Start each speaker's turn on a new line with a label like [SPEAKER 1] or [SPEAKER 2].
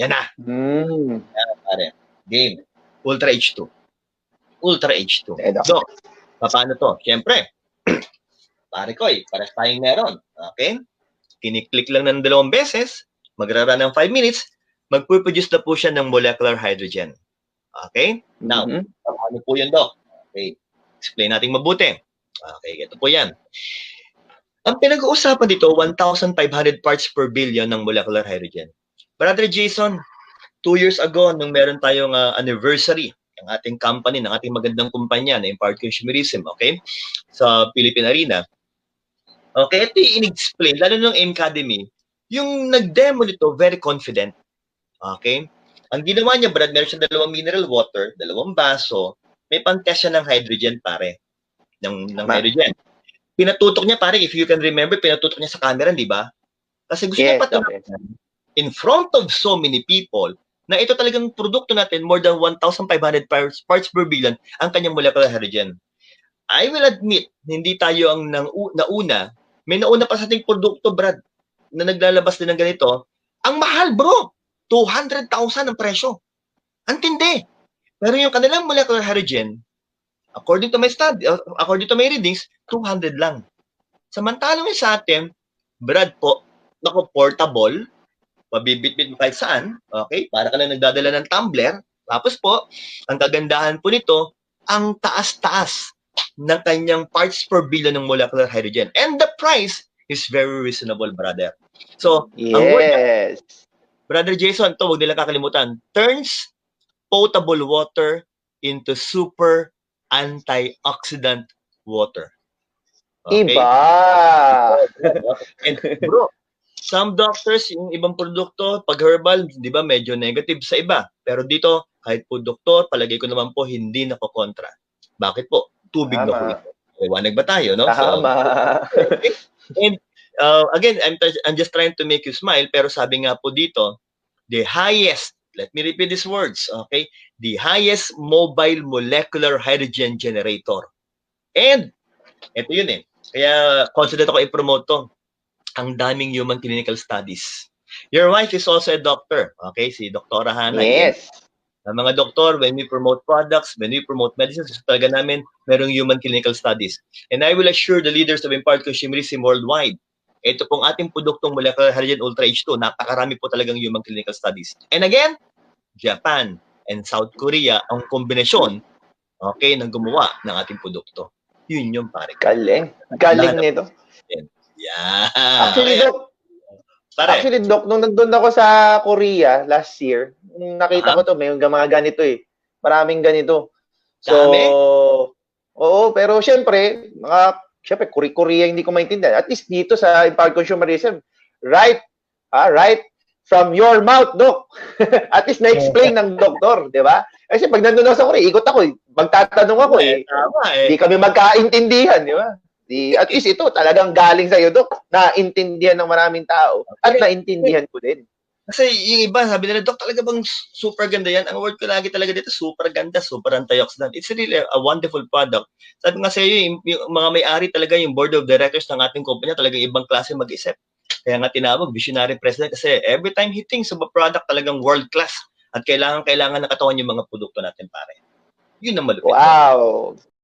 [SPEAKER 1] Yan na. Yan, pare. Game. Ultra H2. Ultra H2. So, paano to? Siyempre, pare ko pares tayong meron. Okay? Kiniklik lang ng 2 beses, magrara ng 5 minutes, magpuproduce na po siya ng molecular hydrogen. Okay? Now, ano po yun, Doc? Okay. Explain natin mabuti. Okay, ito po yan. Ang pinag-uusapan dito, 1,500 parts per billion ng molecular hydrogen. Brother Jason, 2 years ago, nung meron tayong anniversary ng ating company, ng ating magandang kumpanya na Empowered Consumerism, okay? Sa Philippine Arena. Okay, ito yung in-explain, lalo nung Academy, yung nag-demo nito, very confident. Okay? Ang ginawa niya, Brad, meron siya 2 mineral water, 2 baso, may pang-test siya ng hydrogen, pare. Ng hydrogen. Pinatutok niya, pare, if you can remember, pinatutok niya sa camera, di ba? Kasi gusto niya patunayan in front of so many people na ito talagang produkto natin, more than 1,500 parts per billion, ang kanyang molecular hydrogen. I will admit, hindi tayo ang nauna. May nauna pa sa ating produkto, Brad, na naglalabas din ng ganito. Ang mahal, bro! 200,000 ang presyo. Ang tindi. Pero yung kanilang molecular hydrogen, according to my study, according to my readings, 200 lang. Samantalang sa atin, Brad po, naku, portable, mabibitbit mo kahit saan, okay? Para ka lang nagdadala ng tumbler. Tapos po, ang kagandahan po nito, ang taas-taas ng kanyang parts per billion ng molecular hydrogen. And the price is very reasonable, brother. So, ang word, Brother Jason, ito, huwag nilang kakalimutan, turns potable water into super antioxidant water. Okay?
[SPEAKER 2] Iba!
[SPEAKER 1] And bro, some doctors, yung ibang produkto, pag herbal, di ba, medyo negative sa iba. Pero dito, kahit po doktor, palagay ko naman po, hindi nakokontra. Bakit po? Tubig na po ito. Iwanag ba tayo, no?
[SPEAKER 2] Tama.
[SPEAKER 1] So, and again, I'm just trying to make you smile, pero sabi nga po dito, the highest, let me repeat these words, okay? The highest mobile molecular hydrogen generator. And, ito yun eh. Kaya, consider ako i-promote to. Ang daming human clinical studies. Your wife is also a doctor. Okay, si Dr. Hana.
[SPEAKER 2] Yes.
[SPEAKER 1] Ang mga doktor, when we promote products, when we promote medicines, talaga namin merong human clinical studies. And I will assure the leaders of Empowered Consumerism worldwide, ito pong ating produktong molecular hydrogen Ultra H2, napakarami po talagang human clinical studies. And again, Japan and South Korea ang kombinasyon, okay, ng gumawa ng ating produkto. Yun yung pare.
[SPEAKER 2] Galing. Galing nito.
[SPEAKER 1] Yeah.
[SPEAKER 2] Actually, Doc, nung nandun ako sa Korea last year, nakita ko to, may mga ganito eh. Maraming ganito. So, oo, pero syempre, Korea hindi ko maintindihan. At least dito sa Empowered Consumerism, right from your mouth, Doc. At least na-explain ng doktor, di ba? Kasi pag nandun ako sa Korea, ikot ako eh. Magtatanong ako eh. Hindi kami magkaintindihan, di ba? At least ito talagang galing sa'yo, Dok. Naintindihan ng maraming tao. At naintindihan ko din.
[SPEAKER 1] Kasi yung iba, sabi nila, Dok, talaga bang super ganda yan? Ang word ko lagi talaga dito, super ganda, super antioxidant. It's really a wonderful product. Sabi nga sa'yo, yung mga may-ari talaga, yung board of directors ng ating kumpanya, talagang ibang klase mag-isip. Kaya nga tinawag, visionary president. Kasi every time he thinks of a product, talagang world class. At kailangan na katawan yung mga produkto natin, pare. Yun ang malupit.
[SPEAKER 2] Wow!